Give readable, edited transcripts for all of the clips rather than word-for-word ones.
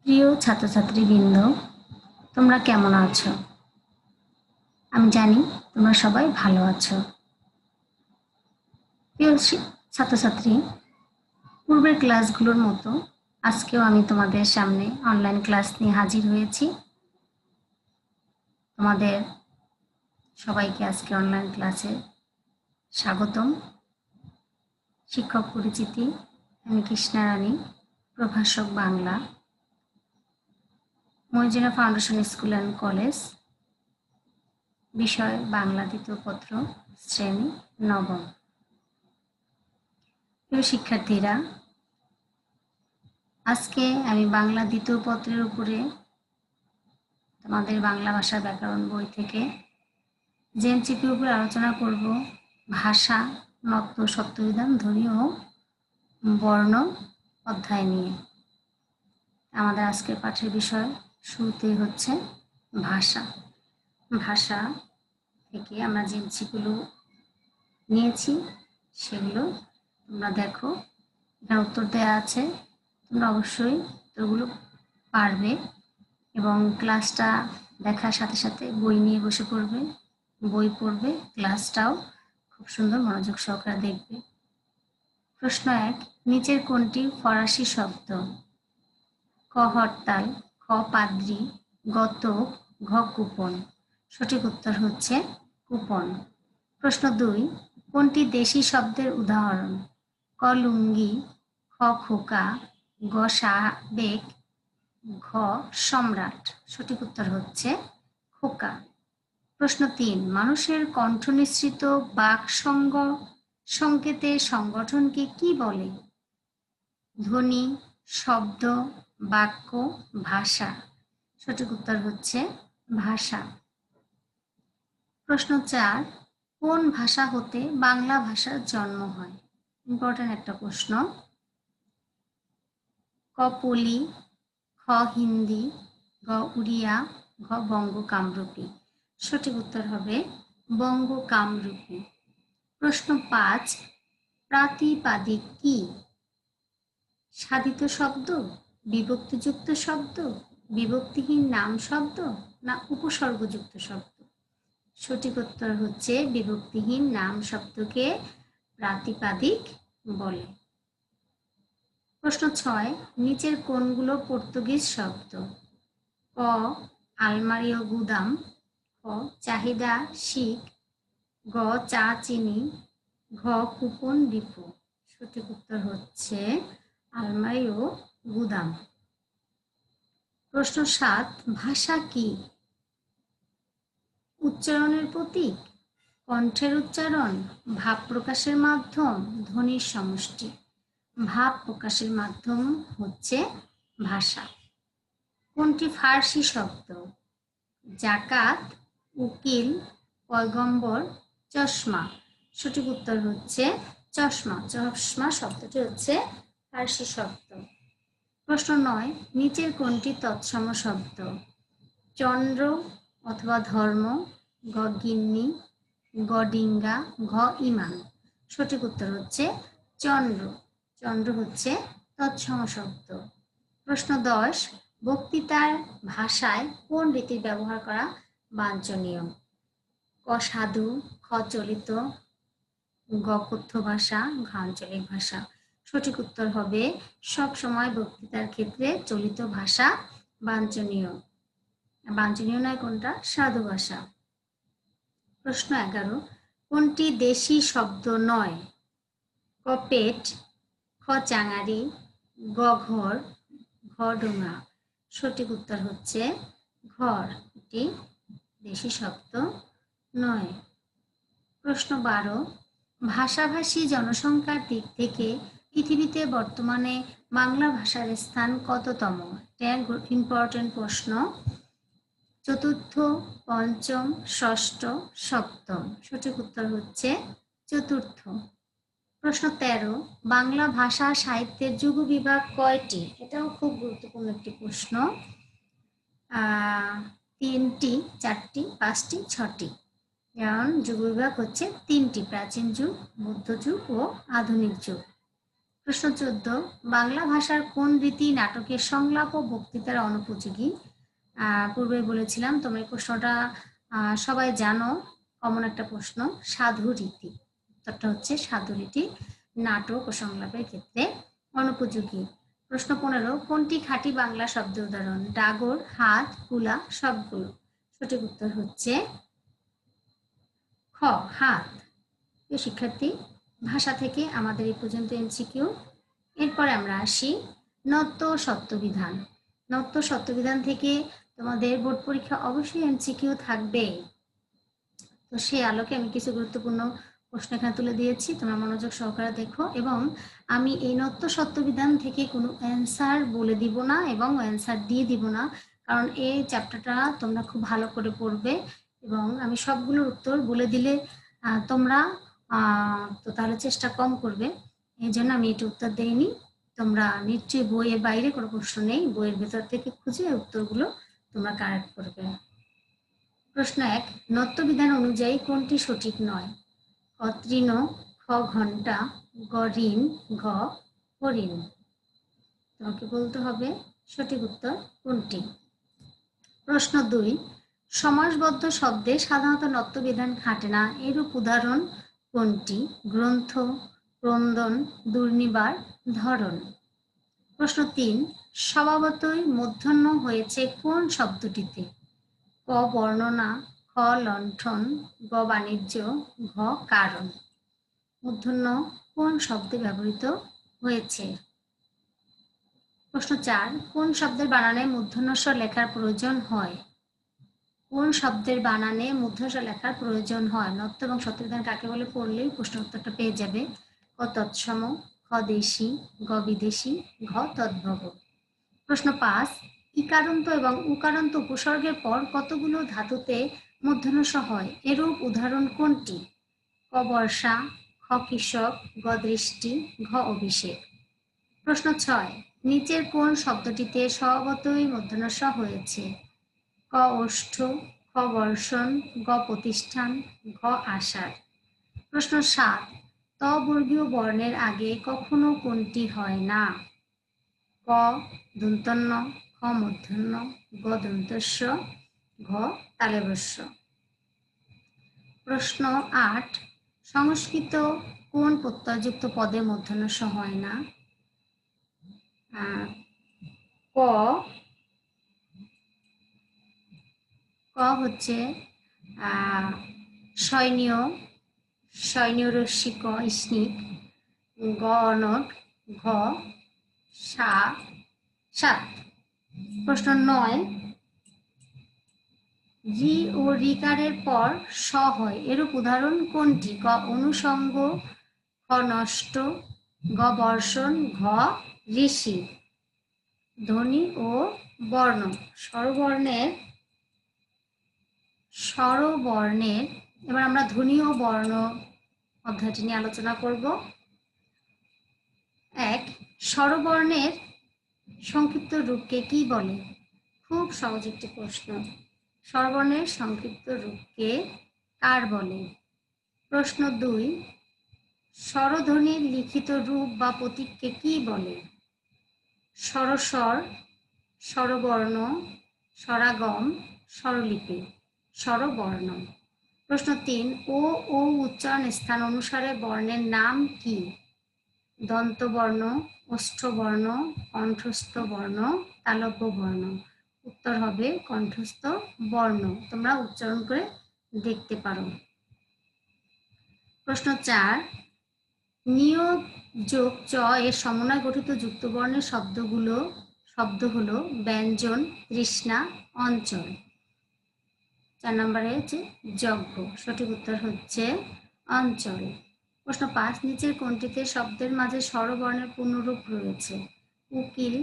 প্রিয় ছাত্রছাত্রীবৃন্দ, তোমরা কেমন আছো? আমি জানি তোমরা সবাই ভালো আছো। প্রিয় ছাত্রছাত্রী, পূর্বের ক্লাসগুলোর মতো আজকেও আমি তোমাদের সামনে অনলাইন ক্লাস নিয়ে হাজির হয়েছি। তোমাদের সবাইকে আজকে অনলাইন ক্লাসে স্বাগতম। শিক্ষক পরিচিতি, আমি কৃষ্ণা রানী, প্রভাষক Bangla, Mayurjana foundation school and college, বিষয় বাংলা দ্বিতীয় পত্র, শ্রেণী নবম। প্রিয় শিক্ষার্থীরা, আজকে আমি বাংলা দ্বিতীয় পত্রের উপরে তোমাদের বাংলা ভাষা ব্যাকরণ বই থেকে যে এমসিকিউর উপরে আলোচনা করব ভাষা, নত্ব, সত্যবিধান, ধ্বনি ও বর্ণ অধ্যায় নিয়ে। আমাদের আজকের পাঠের বিষয় শুরুতেই হচ্ছে ভাষা। ভাষা থেকে আমরা যে এমসিকিউগুলো নিয়েছি সেগুলো তোমরা দেখো, এখানে উত্তর দেওয়া আছে। তোমরা অবশ্যই উত্তরগুলো পারবে এবং ক্লাসটা দেখার সাথে সাথে বই নিয়ে বসে পড়বে, বই পড়বে, ক্লাসটাও খুব সুন্দর মনোযোগ সহকারে দেখবে। প্রশ্ন 1, নিচের কোনটি ফরাসি শব্দ? ক হরতাল, খ পাদ্রী, গ তোপ, ঘ কুপন। সঠিক উত্তর হচ্ছে কুপন। প্রশ্ন 2, কোনটি দেশি শব্দের উদাহরণ? ক লুঙ্গি, খ খোকা, গ সাবেক, ঘ সম্রাট। সঠিক উত্তর হচ্ছে খোকা। প্রশ্ন 3, মানুষের কণ্ঠ নিঃসৃত বাক সংকেতের সংগঠনকে কি বলে? ধ্বনি, শব্দ, বাক্য, ভাষা। সঠিক উত্তর হচ্ছে ভাষা। প্রশ্ন 4, কোন ভাষা হতে বাংলা ভাষার জন্ম হয়? ইম্পর্টেন্ট একটা প্রশ্ন। ক পলি, খ হিন্দি, গ উড়িয়া, ঘ বঙ্গ কামরূপী। সঠিক উত্তর হবে বঙ্গ কামরূপী। প্রশ্ন 5, প্রাতিপাদিক কি? সাধিত শব্দ, বিভক্তিযুক্ত শব্দ, বিভক্তিহীন নাম শব্দ না উপসর্গযুক্ত শব্দ? সঠিক উত্তর হচ্ছে বিভক্তিহীন নাম শব্দকে প্রাতিপাদিক বলে। প্রশ্ন 6, নিচের কোনগুলো পর্তুগিজ শব্দ? ক আলমারি ও গুদাম, খ চাহিদা শিক, গ চা চিনি, ঘ কুপন ডিপো। সঠিক উত্তর হচ্ছে আলমারি ও গুদাম। প্রশ্ন 7, ভাষা কি? উচ্চারণের প্রতীক, কণ্ঠের উচ্চারণ, ভাব প্রকাশের মাধ্যম, ধ্বনির সমষ্টি। ভাব প্রকাশের মাধ্যম হচ্ছে ভাষা। কোনটি ফার্সি শব্দ? জাকাত, উকিল, পয়গম্বর, চশমা। সঠিক উত্তর হচ্ছে চশমা। চশমা শব্দটি হচ্ছে ফার্সি শব্দ। প্রশ্ন 9, নিচের কোনটি তৎসম শব্দ? চন্দ্র অথবা ধর্ম, গ গিন্নি, গ ডিঙ্গা, ঘ ইমান। সঠিক উত্তর হচ্ছে চন্দ্র। চন্দ্র হচ্ছে তৎসম শব্দ। প্রশ্ন 10, বক্তৃতার ভাষায় কোন রীতির ব্যবহার করা বাঞ্ছনীয়? ক সাধু, খ চলিত, গ কথ্য ভাষা, ঘ আঞ্চলিক ভাষা। সঠিক উত্তর হবে সব সময় বক্তৃতার ক্ষেত্রে চলিত ভাষা বাঞ্ছনীয়। বাঞ্ছনীয় নয় কোনটা? সাধু ভাষা। প্রশ্ন 11, কোনটি দেশি শব্দ নয়? ক পেট, খ চাঙারি, গ ঘর, ঘ ডোঙা। সঠিক উত্তর হচ্ছে ঘর। এটি দেশি শব্দ নয়। প্রশ্ন 12, ভাষাভাষী জনসংখ্যার দিক থেকে পৃথিবীতে বর্তমানে বাংলা ভাষার স্থান কততম? ইম্পর্টেন্ট প্রশ্ন। চতুর্থ, পঞ্চম, ষষ্ঠ, সপ্তম। সঠিক উত্তর হচ্ছে চতুর্থ। প্রশ্ন 13, বাংলা ভাষা সাহিত্যের যুগবিভাগ কয়টি? এটাও খুব গুরুত্বপূর্ণ একটি প্রশ্ন। 3টি, 4টি, 5টি, 6টি। যেমন যুগবিভাগ হচ্ছে 3টি, প্রাচীন যুগ, মধ্যযুগ ও আধুনিক যুগ। প্রশ্ন 14, বাংলা ভাষার কোন রীতি নাটকের সংলাপ ও বক্তৃতার অনুপযোগী? পূর্বে বলেছিলাম তোমরা এই প্রশ্নটা সবাই জানো, কমন একটা প্রশ্ন। সাধু রীতি, উত্তরটা হচ্ছে সাধু রীতি নাটক ও সংলাপের ক্ষেত্রে অনুপযোগী। প্রশ্ন 15, কোনটি খাঁটি বাংলা শব্দের উদাহরণ? ডাগর, হাত, কুলা, সবগুলো। সঠিক উত্তর হচ্ছে খ, হাত। প্রিয় শিক্ষার্থী, ভাষা থেকে আমাদের এই পর্যন্ত এমসিকিউ। এরপরে আমরা আসি নত্য সত্যবিধান। নত্য সত্যবিধান থেকে তোমাদের বোর্ড পরীক্ষা অবশ্যই এমসিকিউ থাকবে। তো সেই আলোকে আমি কিছু গুরুত্বপূর্ণ প্রশ্ন এখানে তুলে দিয়েছি, তোমরা মনোযোগ সহকারে দেখো। এবং আমি এই নত্য সত্যবিধান থেকে কোনো অ্যান্সার বলে দিব না এবং অ্যান্সার দিয়ে দিব না, কারণ এই চ্যাপ্টারটা তোমরা খুব ভালো করে পড়বে এবং আমি সবগুলোর উত্তর বলে দিলে তোমরা তো তাহলে চেষ্টা কম করবে। এই জন্য আমি এটা উত্তর দেইনি। তোমরা নিশ্চয়ই বইয়ের বাইরে কোনো প্রশ্ন নেই, বইয়ের ভেতর থেকে খুঁজে উত্তরগুলো তোমরা কারেক্ট করবে। প্রশ্ন 1, নত্যবিধান অনুযায়ী কোনটি সঠিক নয়? ক তৃণ, খ ঘণ্টা, গ ঋণ, ঘ হরিণ। তোমাকে বলতে হবে সঠিক উত্তর কোনটি। প্রশ্ন 2, সমাসবদ্ধ শব্দে সাধারণত নত্যবিধান খাটে না, এরূপ উদাহরণ কোনটি? গ্রন্থ, ক্রন্দন, দুর্নিবার, ধরন। প্রশ্ন 3, স্বভাবতই মূর্ধন্য হয়েছে কোন শব্দটিতে? ক বর্ণনা, খ লণ্ঠন, গ বাণিজ্য, ঘ কারণ। মূর্ধন্য কোন শব্দে ব্যবহৃত হয়েছে? প্রশ্ন 4, কোন শব্দের বানানে মূর্ধন্যস্বর লেখার প্রয়োজন হয়? কোন শব্দের বানানে মূর্ধন্যস্বর লেখার প্রয়োজন হয়? নত্য এবং সত্যবিধান কাকে বলে পড়লেই প্রশ্ন উত্তরটা পেয়ে যাবে। ক তৎসম, খ দেশি, গ বিদেশি, ঘ তদ্ভব। প্রশ্ন 5, ইকারান্ত এবং উকারান্ত উপসর্গের পর কতগুলো ধাতুতে মূর্ধন্য হয়, এরূপ উদাহরণ কোনটি? ক বর্ষা, খ কৃষক, গ দৃষ্টি, ঘ অভিষেক। প্রশ্ন 6, নিচের কোন শব্দটিতে স্বভাবতই মূর্ধন্য হয়েছে? ক ওষ্ঠ, খ বর্ষণ, গ প্রতিষ্ঠান, ঘ আষাঢ়। প্রশ্ন 7, ত বর্গীয় বর্ণের আগে কখনো কোনটি হয় না? ক দন্তন্য, খ মূর্ধন্য, গ দন্তস্ব, ঘ তালব্যস্য। প্রশ্ন 8, সংস্কৃত কোন প্রত্যয়যুক্ত পদে মূর্ধন্য হয় না? ক হচ্ছে সৈন্য়, সৈন্য় রস্যি ক স্নিক, গ অনট, ঘ সাত। প্রশ্ন 9, রি ও রিকারের পর স হয়, এরূপ উদাহরণ কোনটি? ক অনুষঙ্গ, খ নষ্ট, গ বর্ষণ, ঘ ঋষি। ধ্বনি ও বর্ণ, স্বরবর্ণের এবার আমরা ধ্বনি ও বর্ণ অধ্যায়টি নিয়ে আলোচনা করব। 1, স্বরবর্ণের সংক্ষিপ্ত রূপকে কি বলে? খুব সহজ একটি প্রশ্ন। স্বরবর্ণের সংক্ষিপ্ত রূপকে কার বলে? প্রশ্ন 2, স্বরধ্বনির লিখিত রূপ বা প্রতীককে কি বলে? স্বরস্বর, স্বরবর্ণ, স্বরাগম, স্বরলিপি। স্বরবর্ণ। প্রশ্ন 3, ও উচ্চারণ স্থান অনুসারে বর্ণের নাম কি? দন্তবর্ণ, ওষ্ঠবর্ণ, কণ্ঠস্থ বর্ণ, তালব্য বর্ণ। উত্তর হবে কণ্ঠস্থ বর্ণ। তোমরা উচ্চারণ করে দেখতে পারো। প্রশ্ন 4, নিয়োগ যোগ চ এর সমন্বয়ে গঠিত যুক্তবর্ণের শব্দ হলো ব্যঞ্জন, তৃষ্ণা, অঞ্চল। 4 নম্বরে হচ্ছে যজ্ঞ। সঠিক উত্তর হচ্ছে অঞ্চল। প্রশ্ন 5, নিচের কোনটিতে শব্দের মাঝে স্বরবর্ণের পূর্ণরূপ রয়েছে? উকিল,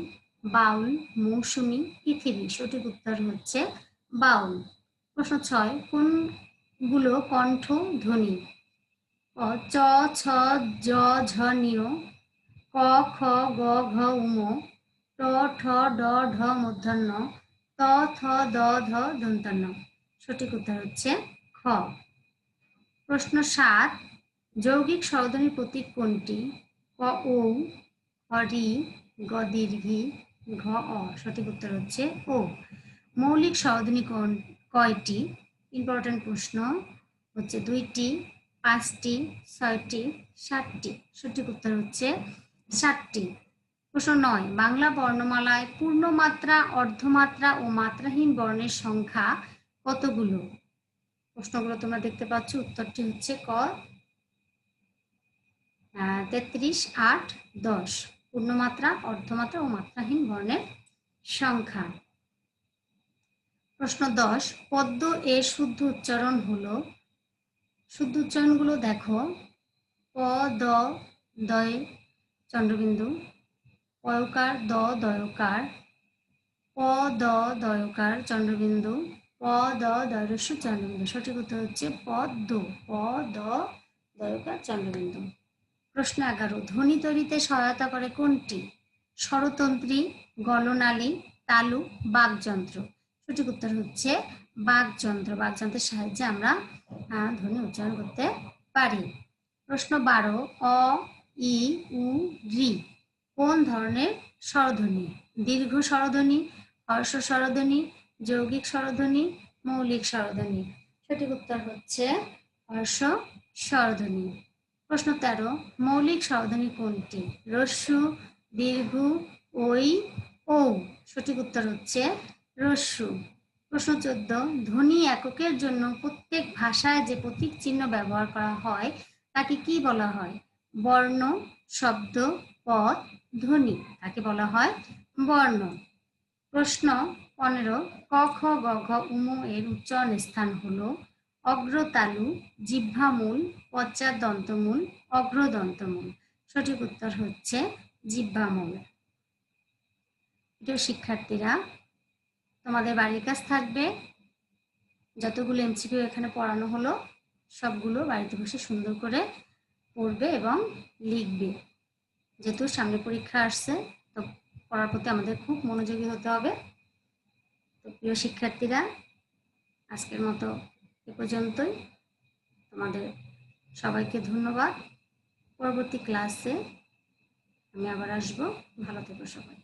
বাউল, মৌসুমী, পৃথিবী। সঠিক উত্তর হচ্ছে বাউল। প্রশ্ন 6, কোনগুলো কণ্ঠ ধ্বনি? চ ছ জ ঝ নিয়, ক খ গ ঘ উম, ট ঠ ড ঢ মূর্ধন্য, ত থ দ ধ দন্তন্য। সঠিক উত্তর হচ্ছে খ। প্রশ্ন 7, যৌগিক স্বরধ্বনির প্রতীক কোনটি? ক ঔ, অরি, গ দীর্ঘি, ঘ অ। সঠিক উত্তর হচ্ছে ও। মৌলিক স্বরধ্বনি কয়টি? ইম্পর্টেন্ট প্রশ্ন। হচ্ছে 2টি, 5টি, 6টি, 7টি। সঠিক উত্তর হচ্ছে 7টি। প্রশ্ন 9, বাংলা বর্ণমালায় পূর্ণমাত্রা, অর্ধমাত্রা ও মাত্রাহীন বর্ণের সংখ্যা কতগুলো? প্রশ্নগুলো তোমরা দেখতে পাচ্ছ। উত্তরটি হচ্ছে ক 33, 8, 10। পূর্ণমাত্রা, অর্ধমাত্রা ও মাত্রাহীন বর্ণের সংখ্যা। প্রশ্ন 10, পদ্য এর শুদ্ধ উচ্চারণ হলো। শুদ্ধ উচ্চারণগুলো দেখো। প দ দয় চন্দ্রবিন্দু, পয়কার দ দয়কার, প দ দয়কার চন্দ্রবিন্দু, প দ দয়রস্য চন্দ্রবিন্দু। সঠিক উত্তর হচ্ছে পদ্ম, প দ দয়কার চন্দ্রবিন্দু। প্রশ্ন 11, ধ্বনি তৈরিতে সহায়তা করে কোনটি? স্বরতন্ত্রী, গলনালী, তালু, বাকযন্ত্র। সঠিক উত্তর হচ্ছে বাকযন্ত্র। বাকযন্ত্রের সাহায্যে আমরা ধ্বনি উচ্চারণ করতে পারি। প্রশ্ন 12, অ, ই, উ, ঋ কোন ধরনের স্বরধ্বনি? দীর্ঘ স্বরধ্বনি, হর্ষ স্বরধ্বনি, যৌগিক স্বরধ্বনি, মৌলিক স্বরধ্বনি। সঠিক উত্তর হচ্ছে হর্ষ স্বরধ্বনি। প্রশ্ন 13, মৌলিক স্বরধ্বনি কোনটি? রস্যু, দীর্ঘ, ওই, ও। সঠিক উত্তর হচ্ছে রস্যু। প্রশ্ন 14, ধ্বনি এককের জন্য প্রত্যেক ভাষায় যে প্রতীক চিহ্ন ব্যবহার করা হয় তাকে কি বলা হয়? বর্ণ, শব্দ, পদ, ধ্বনি। তাকে বলা হয় বর্ণ। প্রশ্ন 15, ক খ গ ঘ উম এর উচ্চারণ স্থান হলো অগ্রতালু, জিহ্বামূল, পশ্চাৎ দন্তমূল, অগ্রদন্তমূল। সঠিক উত্তর হচ্ছে জিহ্বামূল। প্রিয় শিক্ষার্থীরা, তোমাদের বাড়ির কাজ থাকবে যতগুলো এমসিকিউ এখানে পড়ানো হলো সবগুলো বাড়িতে বসে সুন্দর করে পড়বে এবং লিখবে। যেহেতু সামনে পরীক্ষা আসছে, তো পড়ার প্রতি আমাদের খুব মনোযোগী হতে হবে। তো প্রিয় শিক্ষার্থীরা, আজকের মতো এ পর্যন্তই। তোমাদের সবাইকে ধন্যবাদ। পরবর্তী ক্লাসে আমি আবার আসবো। ভালো থেকো সবাই।